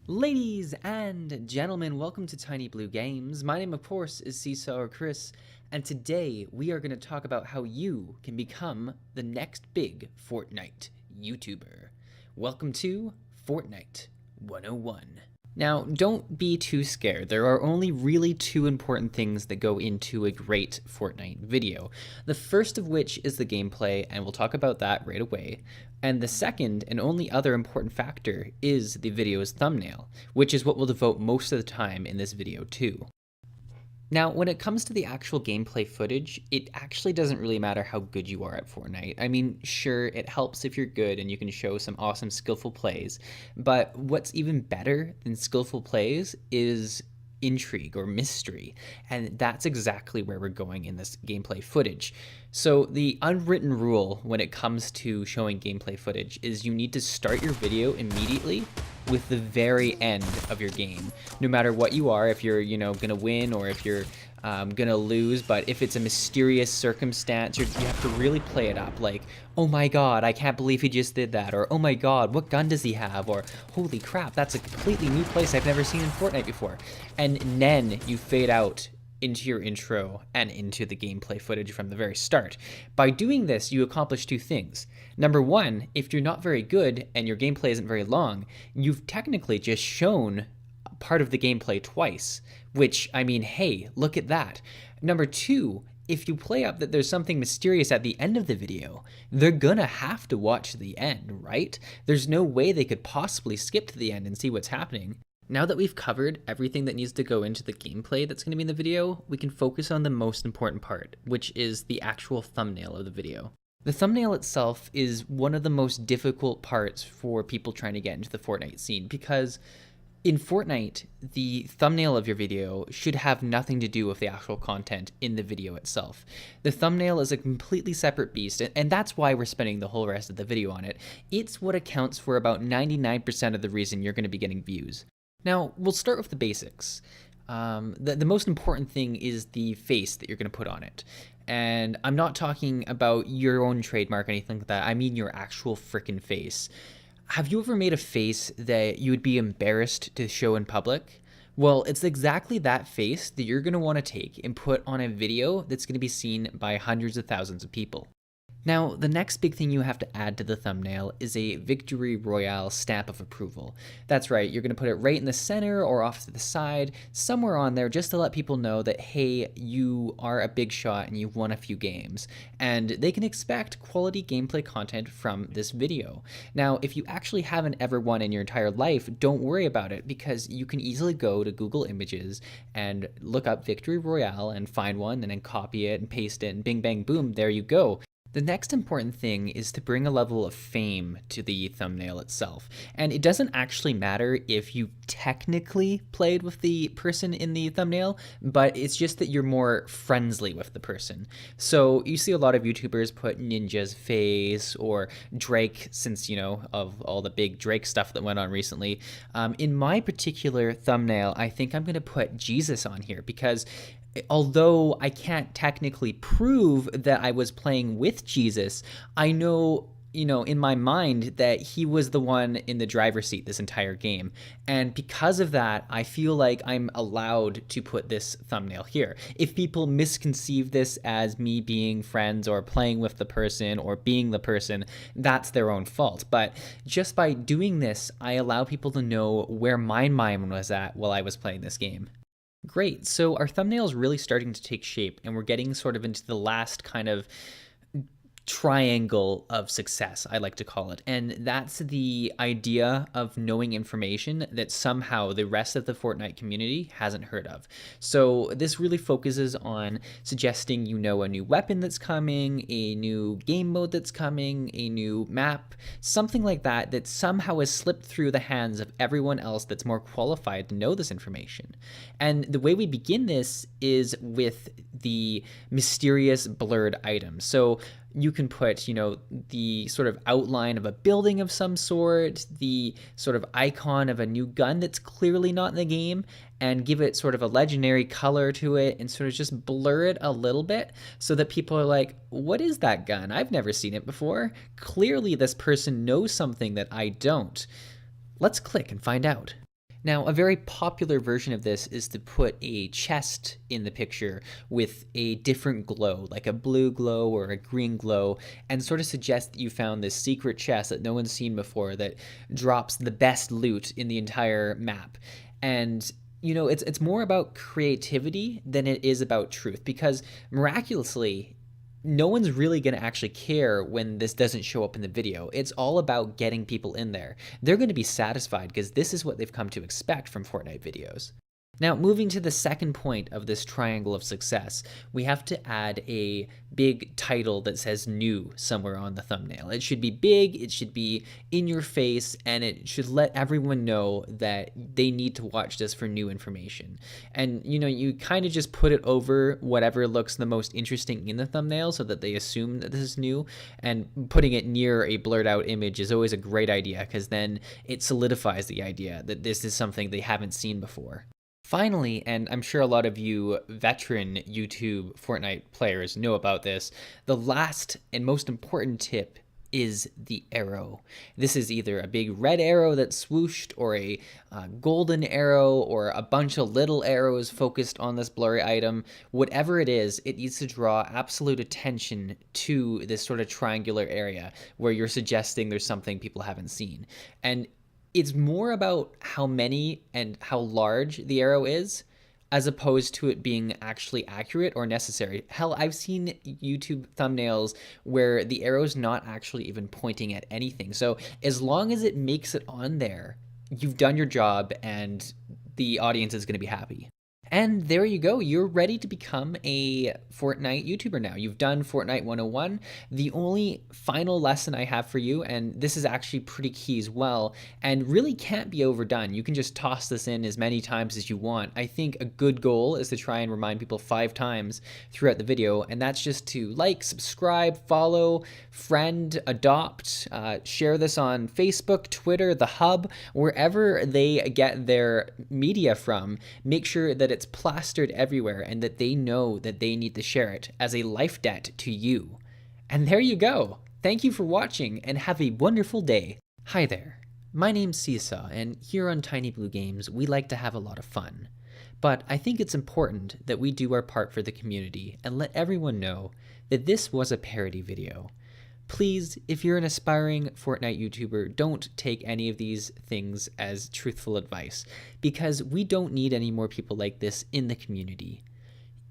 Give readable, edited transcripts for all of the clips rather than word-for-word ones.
Ladies and gentlemen, welcome to Tiny Blue Games. My name, of course, is Seesaw or Chris, and today we are going to talk about how you can become the next big Fortnite YouTuber. Welcome to Fortnite 101. Now, don't be too scared. There are only really two important things that go into a great Fortnite video. The first of which is the gameplay, and we'll talk about that right away. And the second and only other important factor is the video's thumbnail, which is what we'll devote most of the time in this video to. Now, when it comes to the actual gameplay footage, it actually doesn't really matter how good you are at Fortnite. I mean, sure, it helps if you're good and you can show some awesome skillful plays, but what's even better than skillful plays is intrigue or mystery, and that's exactly where we're going in this gameplay footage. So the unwritten rule when it comes to showing gameplay footage is you need to start your video immediately with the very end of your game, no matter what you are, if you're gonna win or if you're gonna lose. But if it's a mysterious circumstance, you have to really play it up, like, oh my god, I can't believe he just did that, or oh my god, what gun does he have, or holy crap, that's a completely new place I've never seen in Fortnite before. And then you fade out into your intro and into the gameplay footage from the very start. By doing this, you accomplish two things. Number one, if you're not very good and your gameplay isn't very long, you've technically just shown part of the gameplay twice, which, I mean, hey, look at that. Number two, if you play up that there's something mysterious at the end of the video, they're gonna have to watch the end, right? There's no way they could possibly skip to the end and see what's happening. Now that we've covered everything that needs to go into the gameplay that's going to be in the video, we can focus on the most important part, which is the actual thumbnail of the video. The thumbnail itself is one of the most difficult parts for people trying to get into the Fortnite scene, because in Fortnite, the thumbnail of your video should have nothing to do with the actual content in the video itself. The thumbnail is a completely separate beast, and that's why we're spending the whole rest of the video on it. It's what accounts for about 99% of the reason you're going to be getting views. Now, we'll start with the basics. The most important thing is the face that you're going to put on it. And I'm not talking about your own trademark or anything like that. I mean your actual frickin' face. Have you ever made a face that you would be embarrassed to show in public? Well, it's exactly that face that you're going to want to take and put on a video that's going to be seen by hundreds of thousands of people. Now, the next big thing you have to add to the thumbnail is a Victory Royale stamp of approval. That's right, you're going to put it right in the center or off to the side, somewhere on there, just to let people know that, hey, you are a big shot and you've won a few games. And they can expect quality gameplay content from this video. Now, if you actually haven't ever won in your entire life, don't worry about it, because you can easily go to Google Images and look up Victory Royale and find one and then copy it and paste it and bing, bang, boom, there you go. The next important thing is to bring a level of fame to the thumbnail itself. And it doesn't actually matter if you technically played with the person in the thumbnail, but it's just that you're more friendly with the person. So you see a lot of YouTubers put Ninja's face or Drake, since, of all the big Drake stuff that went on recently. In my particular thumbnail, I think I'm going to put Jesus on here, because although I can't technically prove that I was playing with Jesus, I know, in my mind that he was the one in the driver's seat this entire game. And because of that, I feel like I'm allowed to put this thumbnail here. If people misconceive this as me being friends or playing with the person or being the person, that's their own fault. But just by doing this, I allow people to know where my mind was at while I was playing this game. Great, so our thumbnail is really starting to take shape, and we're getting sort of into the last kind of triangle of success, I like to call it. And that's the idea of knowing information that somehow the rest of the Fortnite community hasn't heard of. So this really focuses on suggesting a new weapon that's coming, a new game mode that's coming, a new map, something like that that somehow has slipped through the hands of everyone else that's more qualified to know this information. And the way we begin this is with the mysterious blurred items. So you can put, the sort of outline of a building of some sort, the sort of icon of a new gun that's clearly not in the game, and give it sort of a legendary color to it and sort of just blur it a little bit so that people are like, what is that gun? I've never seen it before. Clearly this person knows something that I don't. Let's click and find out. Now, a very popular version of this is to put a chest in the picture with a different glow, like a blue glow or a green glow, and sort of suggest that you found this secret chest that no one's seen before that drops the best loot in the entire map. And you know, it's more about creativity than it is about truth, because miraculously, no one's really going to actually care when this doesn't show up in the video. It's all about getting people in there. They're going to be satisfied because this is what they've come to expect from Fortnite videos. Now, moving to the second point of this triangle of success, we have to add a big title that says new somewhere on the thumbnail. It should be big, it should be in your face, and it should let everyone know that they need to watch this for new information. And you know, you kind of just put it over whatever looks the most interesting in the thumbnail so that they assume that this is new, and putting it near a blurred out image is always a great idea because then it solidifies the idea that this is something they haven't seen before. Finally, and I'm sure a lot of you veteran YouTube Fortnite players know about this, the last and most important tip is the arrow. This is either a big red arrow that's swooshed, or a golden arrow, or a bunch of little arrows focused on this blurry item. Whatever it is, it needs to draw absolute attention to this sort of triangular area where you're suggesting there's something people haven't seen. And it's more about how many and how large the arrow is, as opposed to it being actually accurate or necessary. Hell, I've seen YouTube thumbnails where the arrow's not actually even pointing at anything. So as long as it makes it on there, you've done your job and the audience is going to be happy. And there you go. You're ready to become a Fortnite YouTuber now. You've done Fortnite 101. The only final lesson I have for you, and this is actually pretty key as well, and really can't be overdone. You can just toss this in as many times as you want. I think a good goal is to try and remind people 5 times throughout the video, and that's just to like, subscribe, follow, friend, adopt, share this on Facebook, Twitter, the Hub, wherever they get their media from. Make sure that it's plastered everywhere and that they know that they need to share it as a life debt to you. And there you go. Thank you for watching and have a wonderful day. Hi there. My name's Seesaw, and here on Tiny Blue Games, we like to have a lot of fun. But I think it's important that we do our part for the community and let everyone know that this was a parody video. Please, if you're an aspiring Fortnite YouTuber, don't take any of these things as truthful advice, because we don't need any more people like this in the community.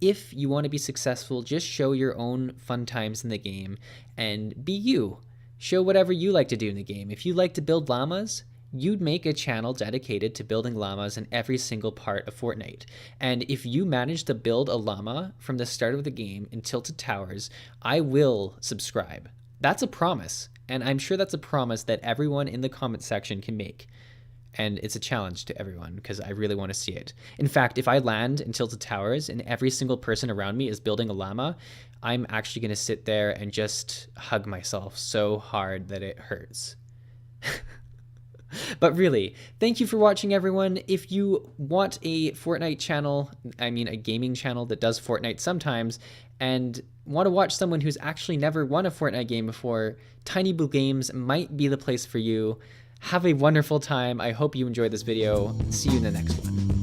If you want to be successful, just show your own fun times in the game and be you. Show whatever you like to do in the game. If you like to build llamas, you'd make a channel dedicated to building llamas in every single part of Fortnite. And if you manage to build a llama from the start of the game in Tilted Towers, I will subscribe. That's a promise, and I'm sure that's a promise that everyone in the comment section can make. And it's a challenge to everyone, because I really want to see it. In fact, if I land in Tilted Towers and every single person around me is building a llama, I'm actually going to sit there and just hug myself so hard that it hurts. But really, thank you for watching, everyone. If you want a Fortnite channel, I mean a gaming channel that does Fortnite sometimes, and want to watch someone who's actually never won a Fortnite game before, Tiny Blue Games might be the place for you. Have a wonderful time. I hope you enjoyed this video. See you in the next one.